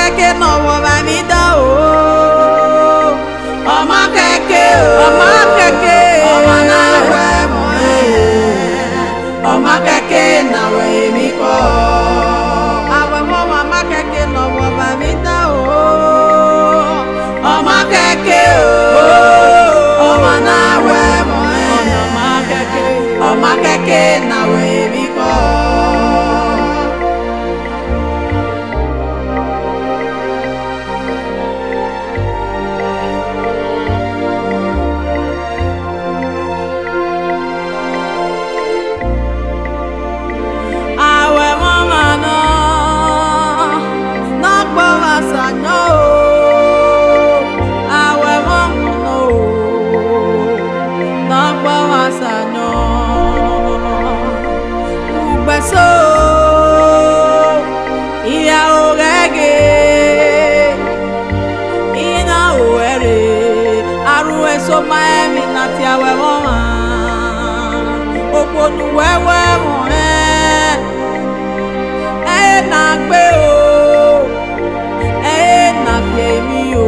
keke no wo ba mi da o. Ọmọ keke o. Ọmọ keke. Ọmọ na we mo e. Ọmọ keke na we mi ko. Awe mo mama keke no wo ba mi da o. Ọmọ keke o. Ọmọ na we mo e. Ọmọ keke. Ọmọ keke na we mi ko. So Miami na ti awe mama oponu wewe mo na gbe o na fi mi o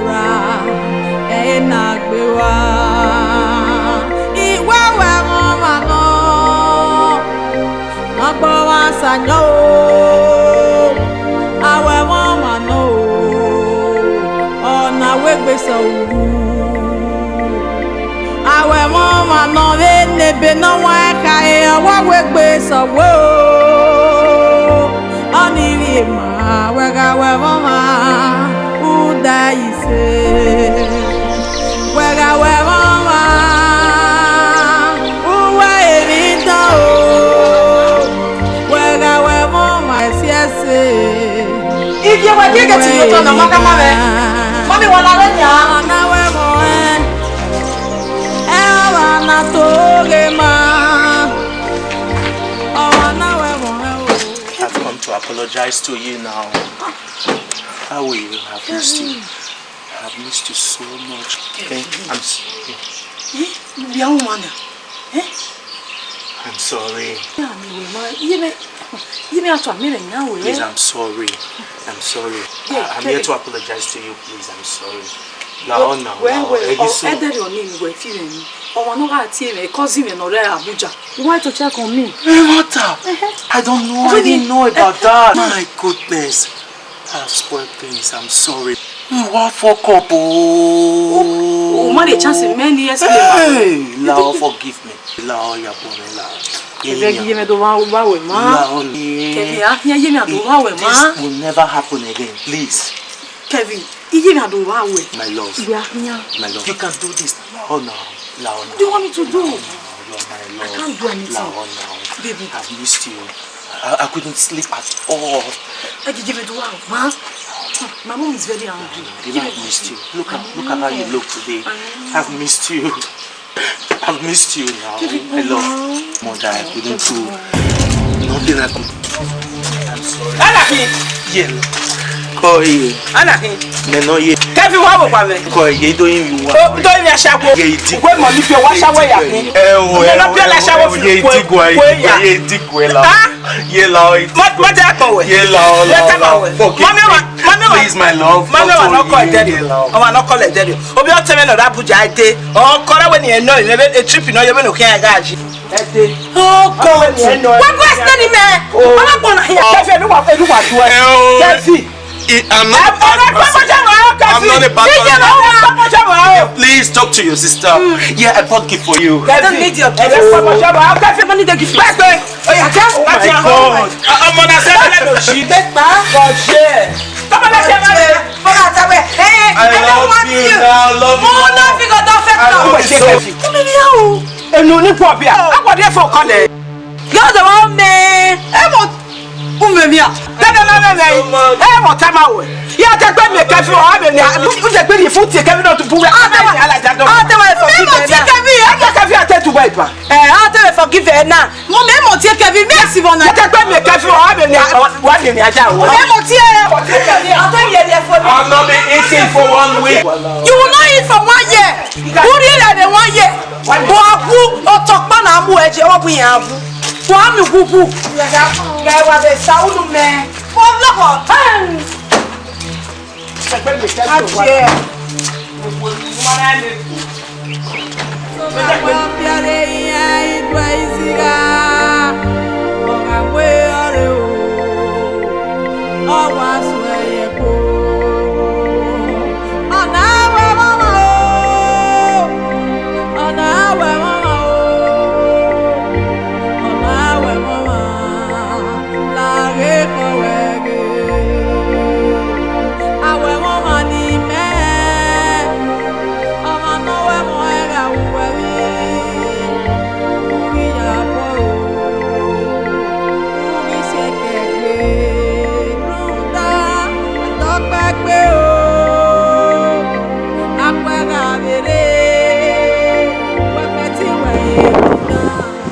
ra na gbe wa iwewe mama no agbo wa sanyo o awe mama no ona we gbe so awe mama no be no wa ka e wa we gbe so wo oni ri ma we ga we mama u da ise we ga we mama u wa e mi da o we ga we mama siese if you were get to you no mama mami wala lenya na we mo na toge ma I've come to apologize to you now. How will you? I've missed you. I've missed you so much. Okay? I'm sorry. I'm sorry. Please, I'm sorry. I'm sorry. I'm here to apologize to you, please. I'm sorry. No. You want to check on me? What up? I don't know. I didn't know about that. My goodness. I've spoiled things. I'm sorry. What fuck up? Oh, man, a chance in many years. Hey, Lao, forgive me. Lao, you're born in Lao. This will never happen again. Please. Kevin, my love. My love. You can do this. Oh no. What do you want me to do? My love. I can't do anything. Baby, I've missed you. I couldn't sleep at all. My mom is very angry. I've missed you. Look at how you look today. I've missed you. I've missed you now. My love. Mother, I couldn't do nothing. I could. I'm sorry. Yeah. Koi. Anahin. Neno ye. Kevin wa wo kwa me. Koi ye doing you wa. O do mi ashawo. Ye di. Ko mo ni fi wa shawo ya ni. Na bi la shawo fi ko ye di ko la. Ye la. Mo ja kan we. Ye la. Please my love. Mami wa no call daddy. O ma no call daddy. Obi o teme no da Abuja ide. O kora we ni eno a trip no ye me no kan agaji. Ede. Oh God. What question ni me? O ma gbon na here. Kevin wa do e. Kevin. I'm not a bad person. Please talk to your sister. Yeah, I bought gift for you. I don't need your gift. Oh my God. I'm on a seven. She did not. I love you now. Love you. You're the one man. I'll not be eating for 1 week. You will not eat for 1 year. Who did that in 1 year?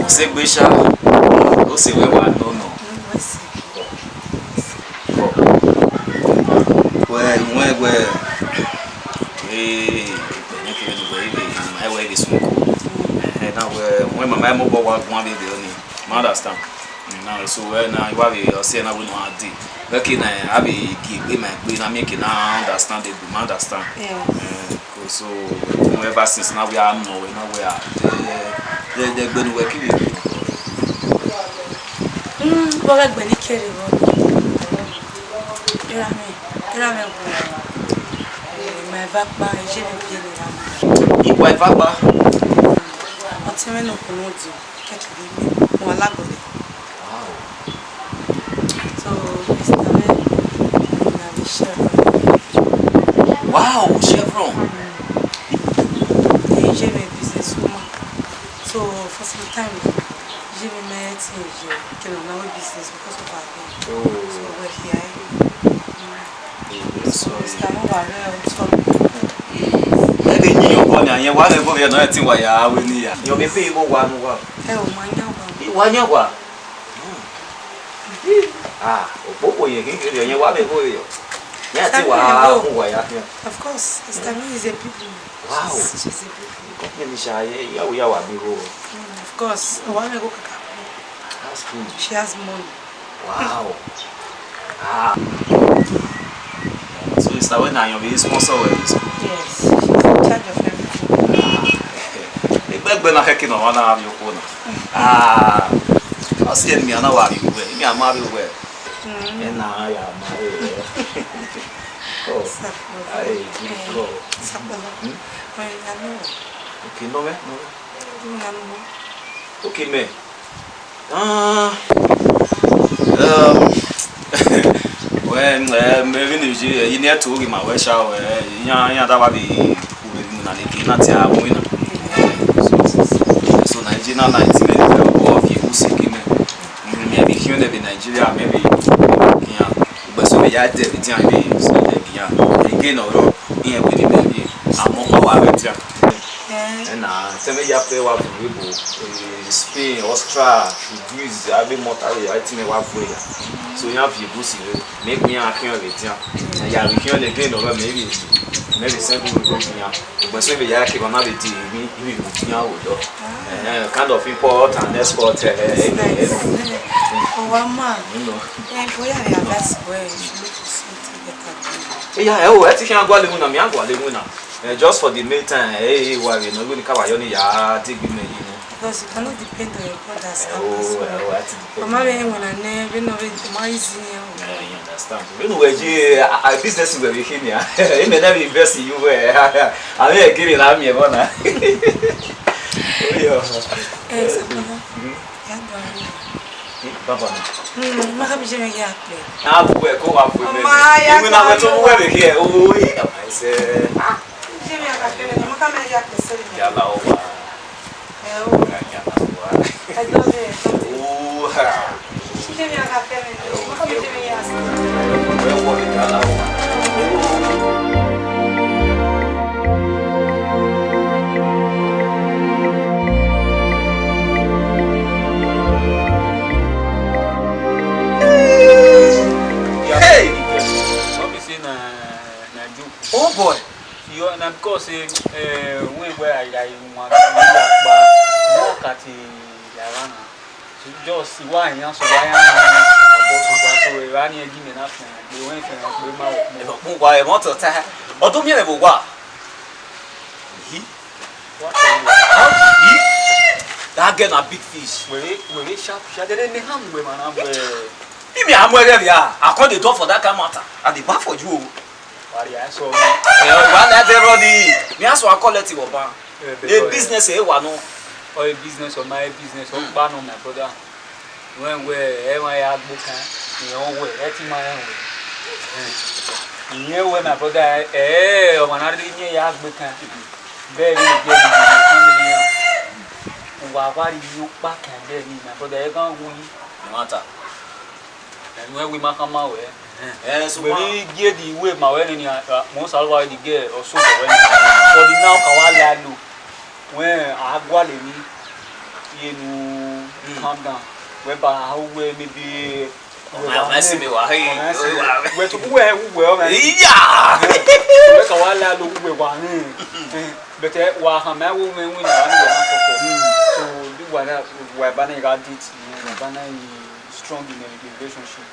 Segbesha, o se we wa no no. Well, my way is now when my mobile was one baby only. Understand? Now so now you have a say now we know D. Okay, now I have a give my brain and make it now understand the understand. So ever since now we are no we know we are they're going to work it. What when he carry on? My vapa, j'ai le pied de la main. Il va vapa. On tient nos connotés. Qu'est-ce que on l'a gobé. So, wow, chevron. J'ai mes business woman. So, for some time, j'ai mes mates et j'ai no business because of our day. So, we're here. So, it's kind of a ebe ni yo ko nya wa le bo ye no ti wa ya we ni ya yo be pe go wa no wa wa nya wa opo ye ke ye wa be go yo ya ti wa wa ya of course it's the is a people. Wow, she's a people ko ni sha ye ya wa be go of course wa me go kaka. That's good. She has money. Wow. So it's the way now you be sponsor with this. Yes, she's in charge of everything. Egbe na heke no wana abi okona. O si emi ana wa bi we. Emi ama bi we. Na ya ma we. Oh. Ai, go. Sapala. Okay, no me. No. Okay, me. When maybe you need to give my way shower, ya da ba bi ku be mu na le ki na ti a mu ina. So Nigeria 19 of you see me. Maybe here in Nigeria maybe ya but so ya de bi ti an bi so de bi ya. Again oro here we dey be amo pa wa be ti. Na tell me ya play wa for Spain, Austria, Greece, I be more tired. I think wa for ya. So you have your pussy, make me a king of it. Yeah, we can't again over maybe simple will go here. But so we are keep on having TV, we will kind of import and export. Oh, man. Yeah, that's where you look for something better. Yeah, oh, I think I'm going to just for the meantime, hey, why we not going to cover your take me. Because you cannot depend on your brothers. When I never know my you understand. You know, a business will be here. He may never invest in you. I may give it a me one. Papa. Ah, we go up with me. Even now we're to wear here. Oh, I say. Oh boy, you and of course, we were I want to walk at the Yarana. Just why, so why so we ran here give me nothing. We went for we ma. Mo wa e mo to ta. Odun mi e bo wa. Yi. Yi. That get a big fish. We sharp. She didn't ham we man am we. Imi amwere bia. I call the door for that kind matter. I dey back for you. Wari I so. One that everybody. Me aso I call it oba. The business e wa no. Or a business or my business or ban on my brother. When we my agbo kan, you know we eti my own. You know my brother o manari ni agbo kan. Be ni ge ni family. Wa wari you back and there ni my brother e gan won Matter. and when we make am away. So We get the way my when ni mo salwa the girl or so for the now kawala lu. When agwa le ni you calm down. Whereby how we maybe I see me wa hey. we to we man. Yeah. We kawala lu we wa ni. But wa ha ma wo me wi na wa ni wa ko. So the one that we bana got it. Bana strong in the relationship.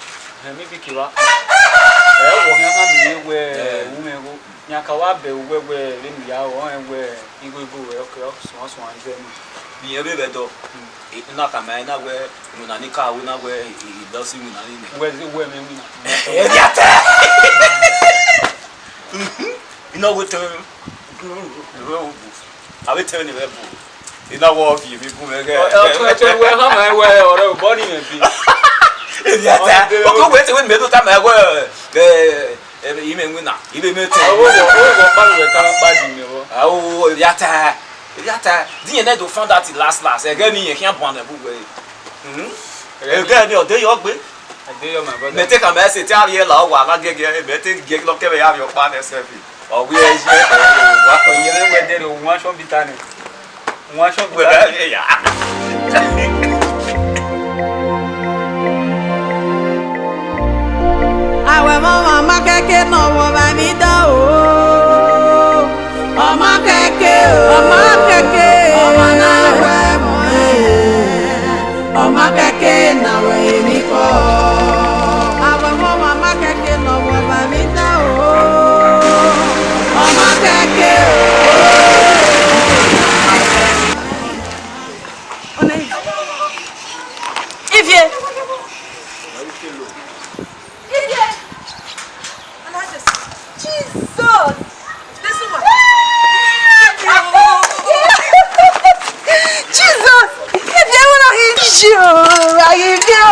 Maybe kiwa. Wo nya ha mi we women go nya ka wa be we le mi ya wo we igo we okay so anze mi. Bi ebe be do. Ina ka ma ina we mu na ni ka we na we I do si mu na ni. We me mi na. Ya ta. Ina we te. I will tell you we. Ina wo fi mi bu me ge. We ha ma we ore body me bi. Ya ta. O ko we te we me do ta ma we ime nguna ibe me te Owo ba we ka ba di me wo. awo yata di yen do found that last again ni yen bon na bu we again ni o de yo gbe Ade yo my brother. me te ka me se ti ari la wa la gege me te ge lo ke be ya yo pa na se fi o we e je wa Ko yele we de o nwa so bitani. Nwa so we bitani. ya Awe mama keke no wo ba mi da o. Ọmọ keke o. Ọmọ keke. Ọmọ na we mo e. Ọmọ keke na we mi ko. Awe mama keke no wo ba mi da o. Ọmọ keke o. Ivie. Jesus! This one. Jesus! If you want to hit you, I give you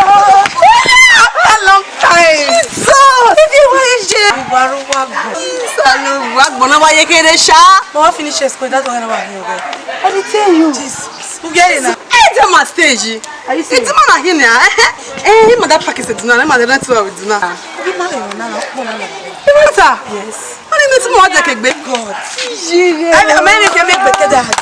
a long time. Jesus! If you want to hit you, finish your school. That's what I'm here. I did tell you. Jesus. You get it now. It's my stage. Are you serious? It's my here now. Eh, my that package is not. I'm not to have it now. Yes. What do you mean to more like a big God? I'm a can make better than that.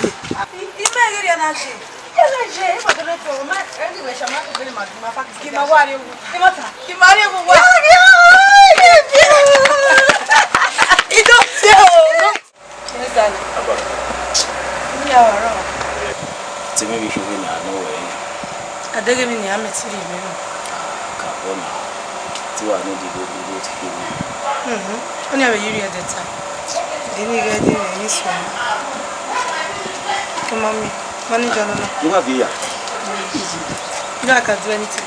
Only have a year at the time. Didn't you get this one? Come on, manager. you have here You know I can do anything.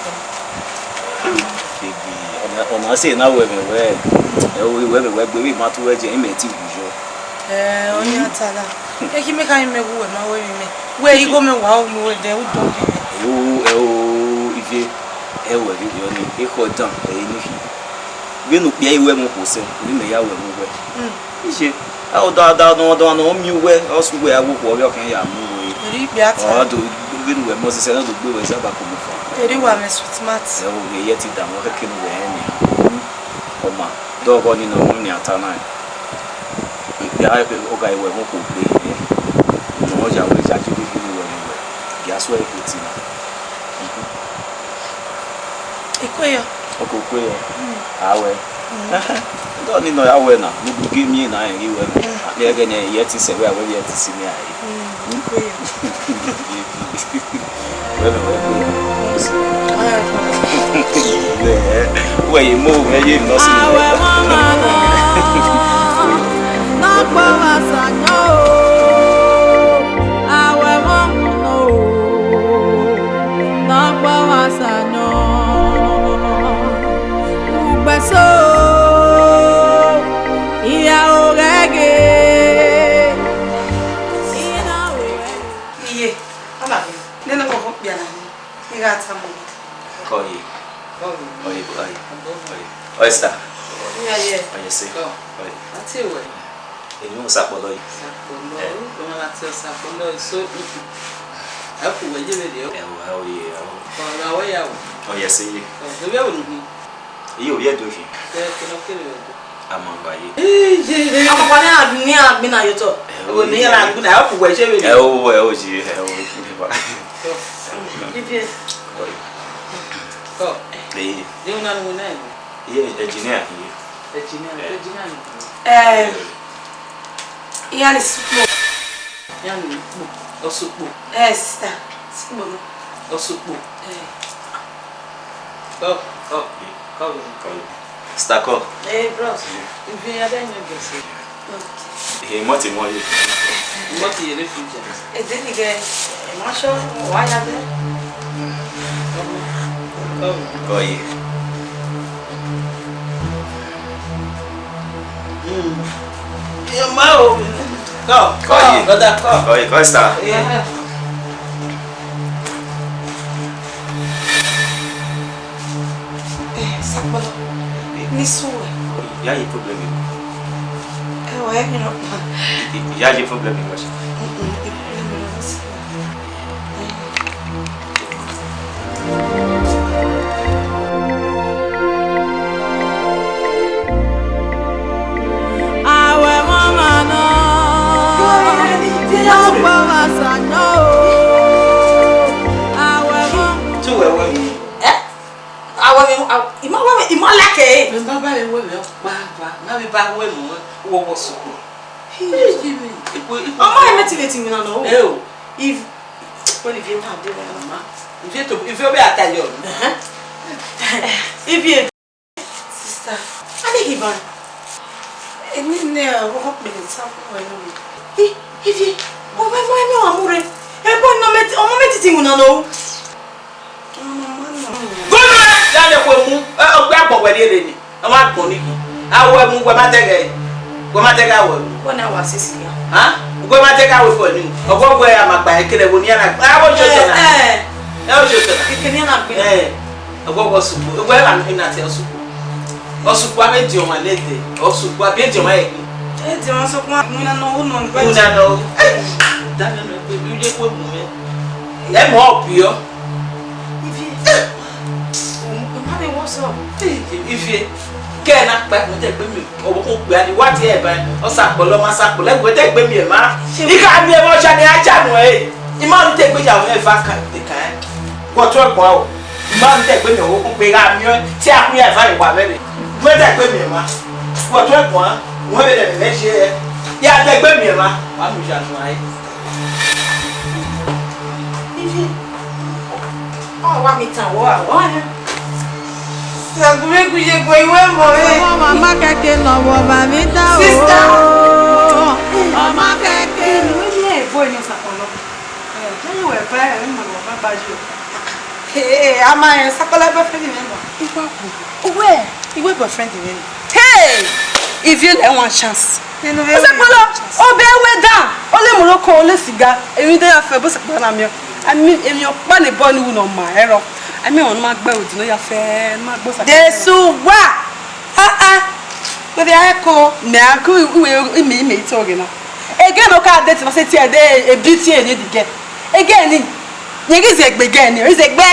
on I say now we ma to we je imeti ujo Only a tala. He make I make who my way me. Where you go me wow me there who don't be. if you we ni e ko dan e ni fi we no pia iwe mo ko se ni me ya we mo we ise a o da no mi we o su we awo ko o kan ya mu we Eri bi ata. o do we no we mo se na do gbe we sa ba ko mo fa Eri wa me sweet mat. e o we ye ti da mo ke no we ni o ma do go ni no mo ni ata na ya o ga iwe mo ko pe no ja we ja ju bi ni we ni ya so e ko ti na Ikoyo. okokwe awe ndo ni no awe na nugu gimi na yin iwe na ye gene ye ti se we awe ye ti sini ayi Ikoyo. we Where you move, where you not see. Oyster. Yeah. Oh, you see. That's it. You know Sapolo. So I put away your video. Oh, yes, see. You are doing. I'm on by you. I'm been at your top. Oh, engineer here is soup. Sister. Soup. Stako. Hey, bros. If you are there, you He must be more. what you refugee. It didn't get Marshall. Why are they? Go ye. Your mouth. Go, star. Yeah. Nisso. Yeah, you problem. Ouais, you know. Yeah, you problem. If you sister, I think he ban. And then what happened? Something if you, oh my no amore. Everyone no met, oh my meeting una no. Go na ya le ko mu ogba agbo we le ni. O ma gbon ni. Awo mu gbe ma tege. Gbe ma tege awo. Wọ́n na wa sisi ya. Ha? Gbe ma tege awo fo ni. Ogbo gbe amagba ekele wo ni na. Awo jojo na. O jojo na. Kekeni na gbe. Ogbo supu. Ogbo la ni na te supu. Osupu abeji o ma lete. Osupu abeji o ma e. Di wọ́n sọ pé mo na no no ngba. Una no. Dani no pe bi je ko mu me. E mo opio. If get na pa mo te gbe mi owo ko gbe ani wa ti e ba o sapolo ma sapolo e gbe te gbe mi e ma ika mi e mo sha ni aja nu e ima mi te gbe ja o e fa kan de kan wo to egbon o ima mi te gbe mi owo ko gbe ga mi ti a kun ya fa ni wa mere gbe te gbe mi e ma wo to egbon wo be de me se ya te gbe mi e ma wa mi ja nu ai ifi Oh, wa mi tan wo awon. Sagure kuje go iwe mo e. Mama keke no wo ba mi da o. Sister. Mama keke. Ni we ni e boy ni sapolo. Tell we fa e mo lo ba baji. Ama e sakola boyfriend mi mo. Iwe boyfriend mi. Hey! If you let one chance. Sapolo, o be we down. O le mo loko o le siga. Emi de afa bo sapolo na mi. Ami emi o pa le bo ni wu no ma ero. Ami on ma gbe odi no ya fe ma gbo sapolo. Jesu wa. But the echo me aku me to ge na. Again o ka date na say ti e de e beauty e ni dige. Again ni yegi ze gbe ge ni. O ze gbe.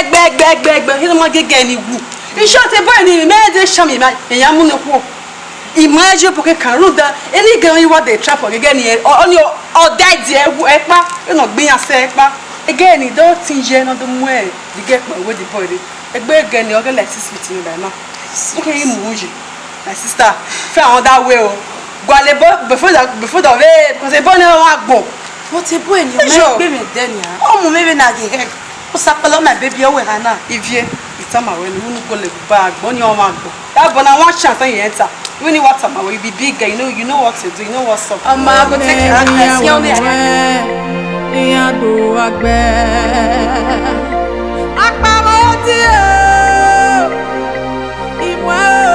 He no ma ge ni wu. In short e boy ni me de shami ma eyan mu ne ku. Imagine porque caruda ele gan iwa de trap again ni on your or die there epa e no gbin ase epa again do tinje no do mu e di get we the boy egbe again ni oge let sis with me by now okay mu nje my sister fe on that way o gwale before the way because e bo ni wa gbon What a boy ni o me gbe me den ya. o mu me be na the head o sapelo my baby o we hana Ivie tama when you go le bag, money on my go. That but I want chance when you enter. You know what tama you be bigger, you know what to do, you know what's up. Ama go take your hand, see only iya do agbe. Akpa mo ti imwa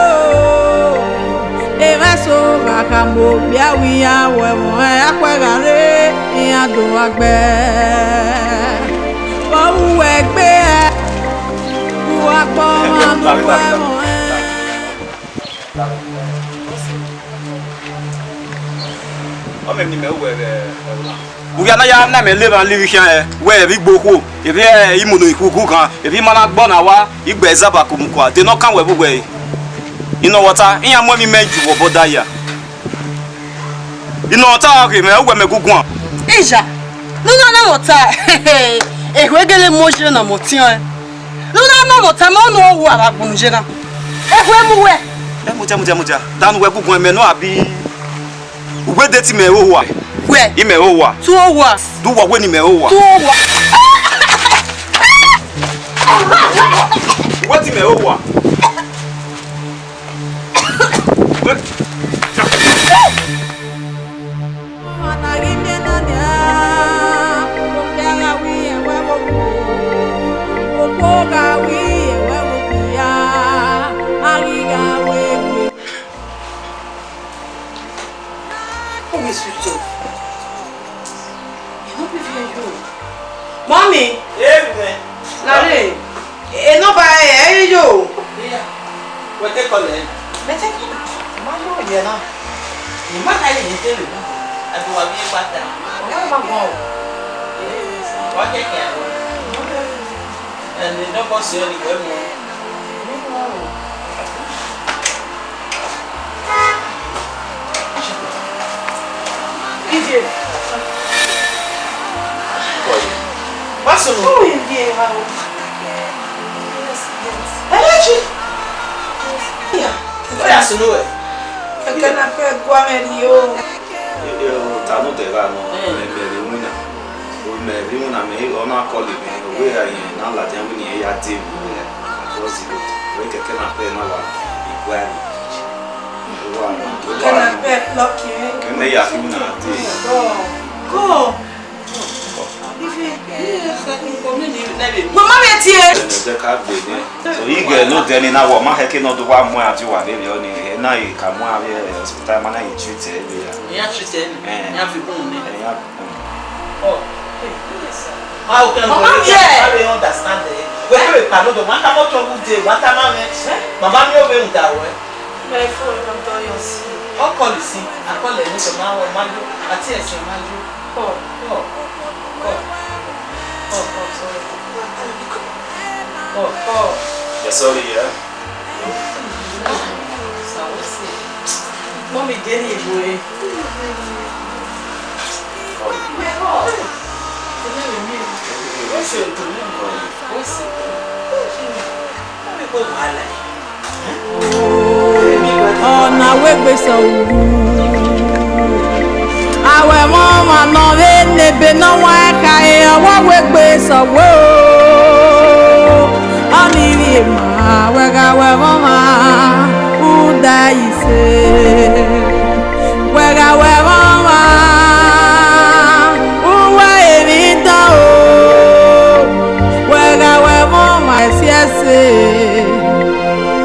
so kakamo bia wi ya we mo akwegare iya do agbe. O we gbe o agbo anu we mo o me ni me we we na ya na me le ban li hia we bi gboko e bi imono ikuku kan e bi mana gbo na wa igbe zaba kumukwa de no kan we bu we you know what I am when we made you over there. You know what I mean? We me gugun. Eja. No what I. E we gele moje na motion. No what I no wo aragunje na. E we mu we. E muja. Dan we gugun me no abi. We date me wo wa. We. I me wo wa. Tu wo wa. Du wa we ni me wo wa. Tu wo wa. What me wo wa? Mommy, Larry, no buy yo. What they call it? Yeah, no. You might have it tell you. I do a bit better. What they can. And they don't go see any good more. What's the Yes, no. I cannot go and you. Tano te va no me vi una me ona call me we are in na la tiambu ni ya team because we ke na pe na wa igual Cannot pet lucky. que me ya fi una ti Go. Mama me tie. de ka gbe ni so ige no de ni na wo ma he ke no do wa mo ati wa le ni na e ka mo ave hospital ma na e treat e be ya treat ya fi bun ni ya oh how can we understand it we we pa no do ma ka mo to good day what am I mama mi o be nta we My phone don't tell you see. o call si a call ni so ma wo ma jo ati ese ma jo sorry. sorry yeah Mommy did it, boy. Oh, now we're so. Our mama, no, they be no one can. What we're so. Only ma, we're our mama. Who dies? We're our mama. Who are we down? We're our mama. Yes,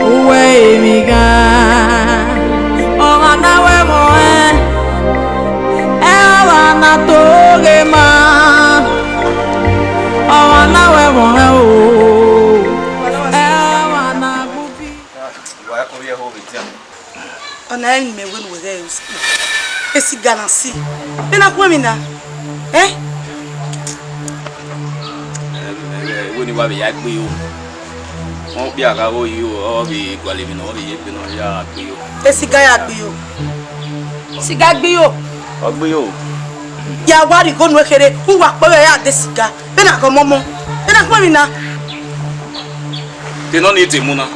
who are we gone? Oh, now we're more. Ela na torema. Oh, now we're more. Ela na bubi. wa ko ye ho be tiam Ona en me win with us. Esi ganasi. Bena kwa mina. wo ni wa be ya gbe o won bi aga wo yi o bi gwale mi no bi ye gbe no ya gbe o Esi gaya gbe yo. Siga gbe yo. o gbe o Ya wari go no kere, nwa pe ya de siga. Bena ko momo. Bena kwa mina. they no need mu na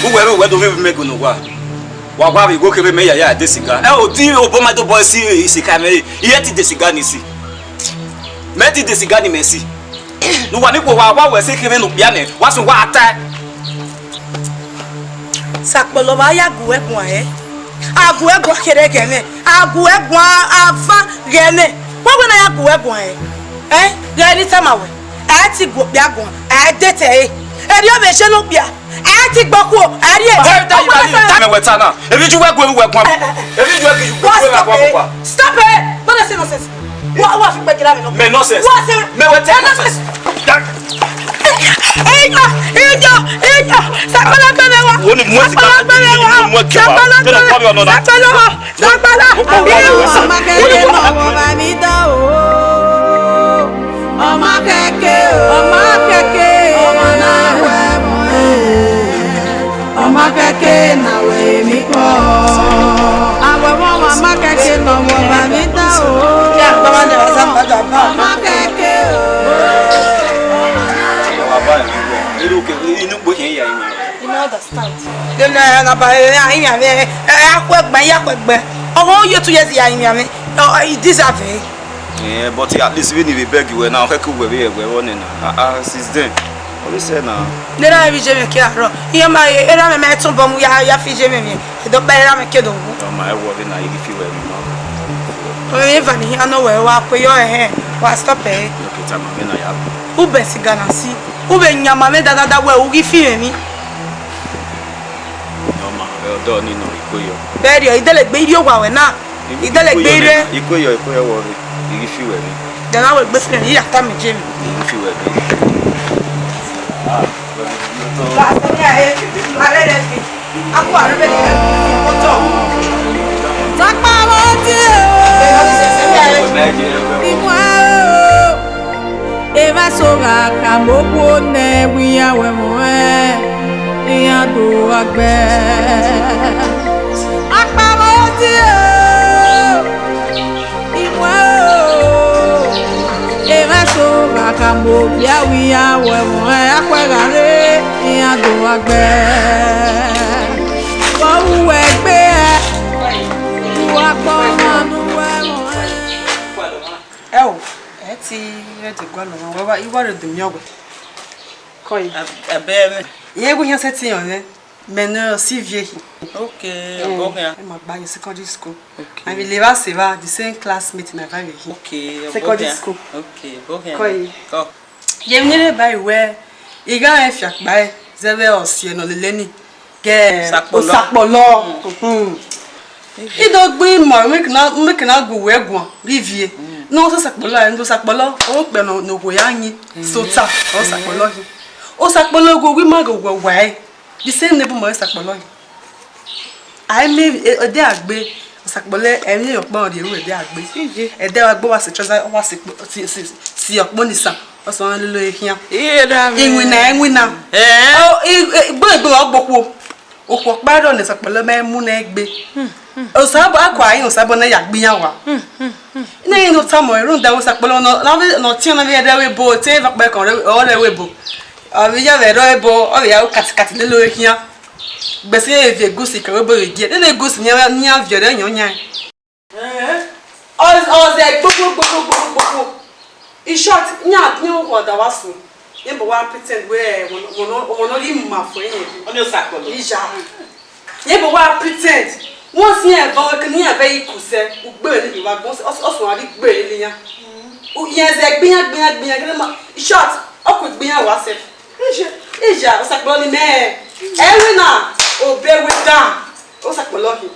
we do me go no wa bi go kebe me ya de siga o ti o bo ma do boy si sika me iye ti de siga ni si me ti de siga ni me si no wa ni ko wa we se kebe no bia ne wa so wa ata Sakpolo ba ya guwe kwa Aguwe gwa kere gene. Aguwe gwa afa gene. What when I guwe gwa Gani tamawe. Ati go bia gwa. Dete Eri o be se no bia. Ati gboko. Eri Stop it. Don't say nonsense. What fi pe no? Me nonsense. Me weta nonsense. Sakpala berewa. Woni mo ti ka mo ke wa. Tell come on na. Sakpala. Ọmọ kẹ̀kẹ́ lọ́wọ́ bá mi dá o. Ọmọ kẹ̀kẹ́ o. Ọmọ kẹ̀kẹ́. Ọmọ náà wẹ̀ mọ́ ẹ̀. Ọmọ kẹ̀kẹ́ náà wẹ̀ mí kọ́. Àwọn ọmọ kẹ̀kẹ́ lọ́wọ́ bá mi dá o. Ọmọ kẹ̀kẹ́ o. You don't understand. Then na ba ya me akwegbe. Oh, you 2 years ya me. You deserve it. Yeah, but at least when you beg you now, heck we running. Since then. What you say now? Nera bi je me ki aro. Iya ma era me tun bom ya fi je me. Do ba era me ke do. My worry na you feel well now. O me va ni ano we wa pe yo wa stop Okay, time me na ya. Ube sigana si. Ube nyama me dada we u gi fi mi. No ma, do ni no ikoyo. Berio idele gbe iri owa we na. Idele gbe ire. Ikoyo worry. You feel well. Then I will be friend ya ta me je mi. You feel well. Eva soga kamoko ne wiya wemoe iya do agbe akpamoti iwa Eva soga kamoko ya wiya wemoe akwegare iya do agbe wo egbe wa gbonu wemoe ti ready gwa no wa iwa re dum yogwe koi Abeme. ye go yan seti yon meneur si vieux. Okay, okay. I'm at secondary school. Okay. I will leave us the same classmate in a very okay. Secondary school. Okay, okay. Koi. Go. Ye mnyele by where you ga en fiak by zeve osie no leleni. Ge osapolo. I do gbe mo make na go we gwan rivie. No so sapolo o pe no go ya yin so ta o sapolo. O sapolo go we ma go why. The same neighbor mo sapolo. I mean ode agbe osapolo emi opon de ru ede agbe. Ede agbe wa se trouser wa si opon ni san. O so an lo ehian. Enwina. Gbe ogbopo. Opo paro ni sapolo me mu na egbe. Osabo akwa yin osabo na yagbiyan wa. Na yin no tamo irun da osapolo no ti na be we bo ti fa pe kan o re we bo. Abi ya ve ro e bo o ya katikati le lo ehian. Gbese e gusi ka we bo regie. Na gusi ni aviore yan yan. O ze gbogbo. In short, nya ni o da wasu. Ye bo wa pretend we wono ri ma fo yin. Oni osapolo. Ija. Ye bo wa pretend. Once here van can you very kuse u gbe ni wa gon o so ari gbe ni yan. U yen ze gbiyan short o ko gbiyan wa sef. Ija o sapolo ni me. Ewe na o be we down. O sapolo ki.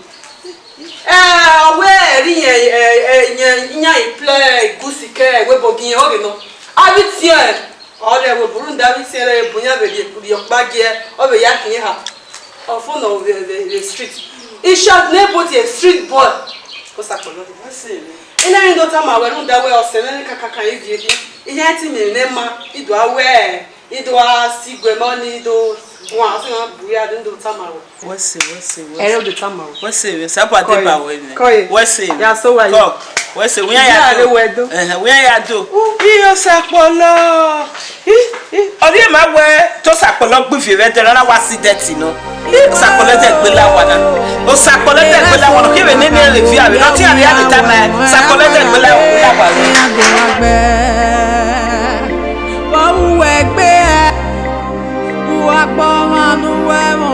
We ri yen i play gusi ke we bogin o re no. Abi ti e o re we Burundi abi ti e bunya be di okpage o be yakin ha. O fo no the street. In short, neighbor a street boy. What's that for? What's it? In any daughter, my well, that way or selling Kaka. If you had me, Nema, it do aware, it do a secret money, do one, we are in the Tamaro. What's it? I know the Tamaro. What's it? Sapa Deba with what's it? Yeah, so I go. What's it? We are do. You Sapolo. Ori ma we to Sapolo gbe fi re tera wa si dirty no. Sapolo te gbe la wa na. O Sapolo te gbe la wa no ki we ni le fi abi no ti ari abi ta ma Sapolo te gbe la wa wa wo we gbe wa gbo manu we mo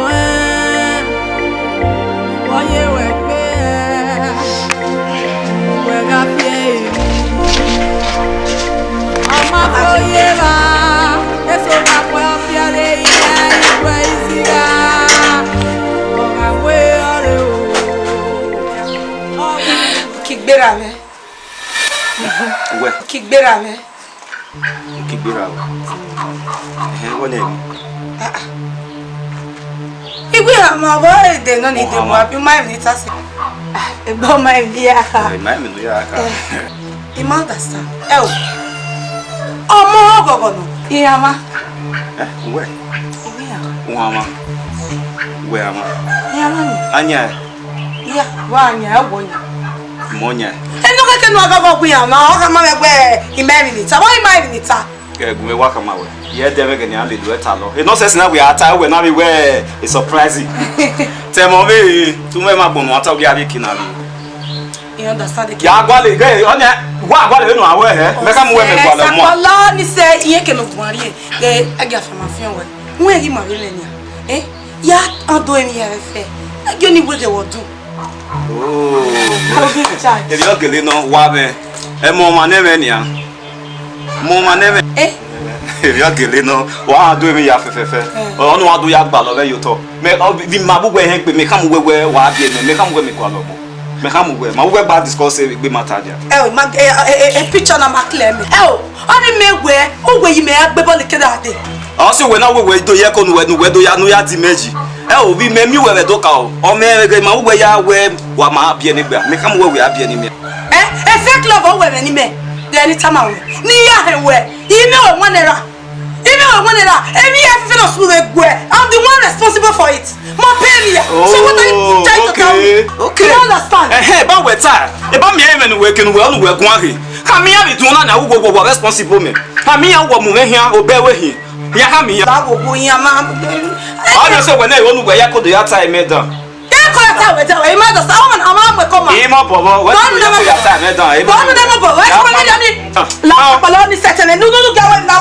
gbéra mi. Ouais. Kí gbéra mi. Kí gbéra o. Wọ́n ní Igwe ama bo èdè náà ni de mo abi mai mi ta se. Egbo mai mi ya ka. Mai mi no ya ka. You understand? O. Ọmọ gogo no. Iyama. Ouais. Ama. Ouais ama. Iyama ni. Anya. Ya, wa anya wo nya. Monya. Eno keke no gogo ku ya na o ka ma megbe imeri ni ta. Wa imeri ni ta. Gume waka mawe. Yeah, dem again ya le do eta lo. E no sense na we ata we na be we is surprising. Tell me to me ma bonu ata we abi kinabi. You understand? Ya gwale ge onya wa gwale no awe he. Me ka mo we me gwale mo. Sakola ni se iye ke no buari e aga fa ma fion we. Won e ma le ni. Ya ando emi ya fe. Ajo ni we de wodu. Oh. How be charge? E yo gele no wa be. E mo ma ne me ni a. Mo ma ne me. Ya gele no wa do emi ya fefefe. Onu wa do ya gba lo be yo to. Me bi ma bu we hen pe me ka mo we wa bi me ka mo we me kwa lo mo. Me ka mo we ma we gba discourse e gbe matter dia. Ma picture na ma clear me. Oni me we o we yi me agbe ball ke da de. O si we na we do ye ko nu we do ya nu ya di meji. Obi me mi we do ka o me ma we ya we wa ma bi ni gba me ka mo we abi ni me. Fake love o we ni me. De any time awe. Ni ya he we. Ime o wanera. Every year if no school we I'm the one responsible for it. My parents. So what are you trying to tell me? Okay. You understand? Ba we ta. E ba me even we ken we onu we gun ahe. Ka me ya bi dun na wo responsible me. Ka me ya wo mu hia obe we hi. Ya ka me ya. Ba wo yin ma. I just say when I onu we ya ko do ya time me down. Kola we jawe ima do sa on ama we come. Ima bobo, we ya time me down. Bo no dem bobo. We come me ni. La palo ni setene. No gawe na.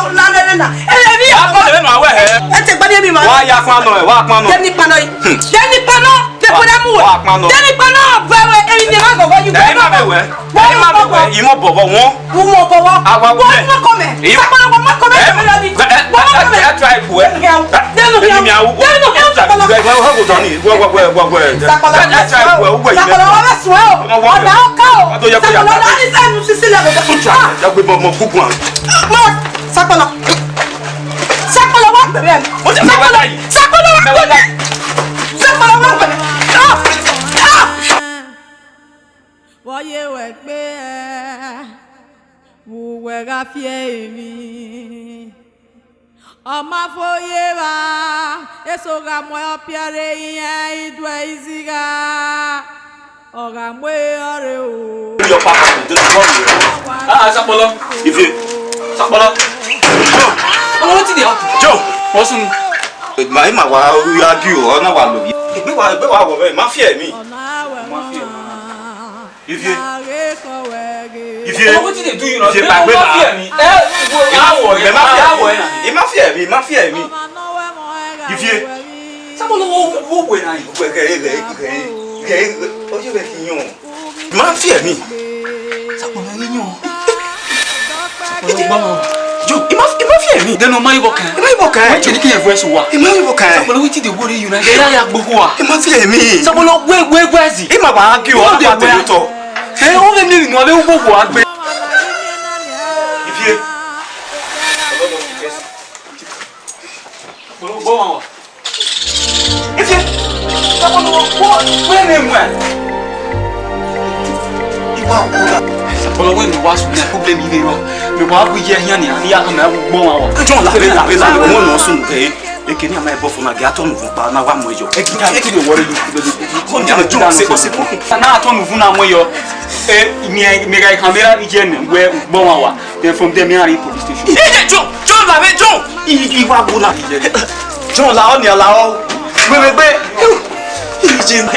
Ebi ya ko le no we he. E te gba mi ma. Wa ya pan no e, wa pan no. Dem ni pano yi. Dem ni pano. De po dem we. Dem ni pano bawe e ni ma go you go. Ima me we. Ima me we. Ima bobo won. Wo mo bobo. Awa wo. Wo mo come. Sa pano wo mo come. I try for it. Dem no mi awu. Dem no ho go down ni. Wo I try for wo yi. Sakala wa so o. Oda o ka o. Sakala ni se nu sisi le go. Ya gbe mo kuku an. Sakala wa bere. Sakala wa bere. Voye we gbe wo we ga fie mi. Oma foye wa eso ga mo opiare yen idwe iziga. Oga mo ore o. Your papa dey come. Sapolo. If you Sapolo. What did you happen? Joe. What's on? Ma wa ya bi o na wa lo bi. Gbe wa wo be ma fear me. If you What did they do? You know, if you they back don't fear me. Ma fear me. If you Someone who when I o je be kinyo. Ma fear me. Someone you know. Joe, ima fear me. Then no money book. What you can voice wa. Ima bokan. Someone who did worry you na. Ya gbogbo wa. Ima fear me. Someone we gwazi. Ima ba ki o na ba te to. O le ni no le gbogbo wa gbe. If you Well, when you watch me, problem you know, me wa bu ye hian ni ani ya na gbon wa wo. John la mo no sun ke e ke ni ama e bo fo na ga to nu fun pa na wa mo yo. E ki de worry you. Ko ni John se possible. Na to nu fun na mo yo. Me ga camera ije ni we gbon wa. Then from there me ari police station. John la be John. I wa bu na. John la o ni la o. Gbe. Ije na.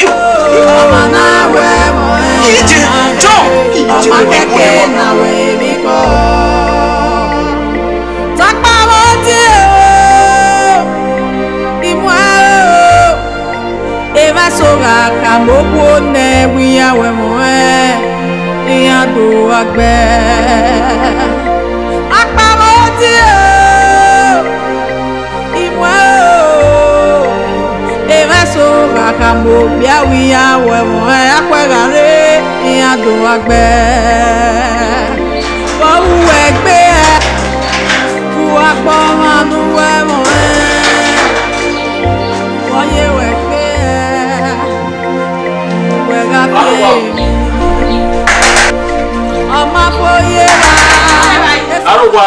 Mama na we mo. Ije John. Oma keke na we mi ko. Takpa mo ti o. Imwa o. Eva soga kamoko ne wiya we mo e. Iya do agbe. Takpa mo ti o. Imwa o. Eva soga kamoko biya wiya we mo e. Akwegare ìyá tó wá gbẹ wọ́n wú ẹgbẹ́ ẹ wú apọ̀ ọmọ wẹ́mọ̀ ẹ wọ́n yé wẹ̀gbẹ́ ẹ wú wẹ̀gá fi èmi ọmọ fòye wá. Arúgbó.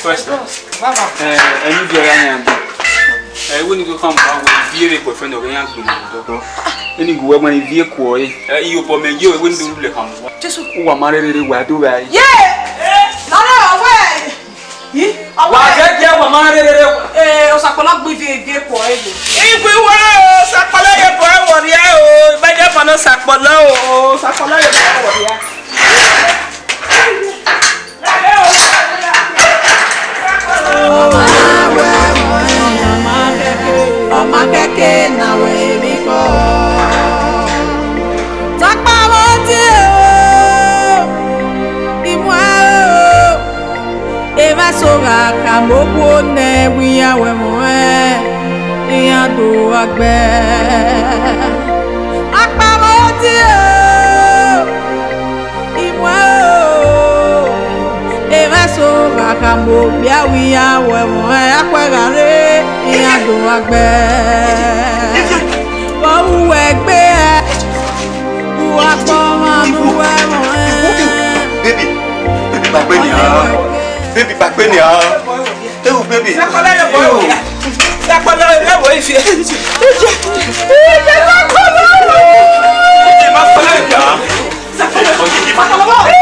First, ẹni bí ọ̀rẹ́ yẹn bí wọ́n ní kó kàn bá wọ́n bí èrè pẹ̀fẹ́ náà wọ́n yẹn gbòmò dọ́dọ́ ẹni gbogbo ẹgbẹ́ ni bí èkó ọ̀yẹ́ iye ọ̀pọ̀ mẹ́jì ọ̀wẹ́ ní olùlẹ̀ kàn wọ́n. Jésù kú wà má rere wà tó báyìí. Yé! Lọ́dọ̀ ọ̀wẹ́ yìí. Wà á jẹ́ jẹ́ wà má rere. Ọ̀sàpọ̀lọ́ gbé fi èdè pọ̀ ẹ̀ lò. Ìgbì wá o, sàpọ̀lọ́ yẹ bọ̀ ẹ̀ wọ̀ rí ẹ̀ o, ìbẹ́jẹ́ fọ̀nà sàpọ̀lọ́ o, sàpọ̀lọ́ yẹ bọ̀ ẹ̀ wọ̀ rí ẹ̀. Ọmọ kẹ́kẹ́ náwó èmi kọ́ tápá wọ́n ti ìmú eva sọ̀rọ̀ àkàmọ́kò nẹ́wìyàwó ẹ̀mọ́ ẹ̀ ìyàtọ̀ àgbẹ̀ tápá wọ́n ti ìmú eva sọ̀rọ̀ àkàmọ́kò nẹ́wìyàwó ẹ̀mọ́ ẹ̀ àpẹ̀rẹ̀ ìyàtọ̀ àgbẹ̀ wọ́n wú ẹgbẹ́ ẹ̀ wú apọ̀ ọmọ ẹ̀mọ́ ẹ̀. Baby, baby, baby, baby, ewu baby. Sàpọ̀lọ́ yẹ bọ̀ ẹ̀ wọ̀ rí ẹ̀. Sàpọ̀lọ́ yẹ bọ̀ ìfẹ́. Sàpọ̀lọ́ yẹ bọ̀ ẹ̀.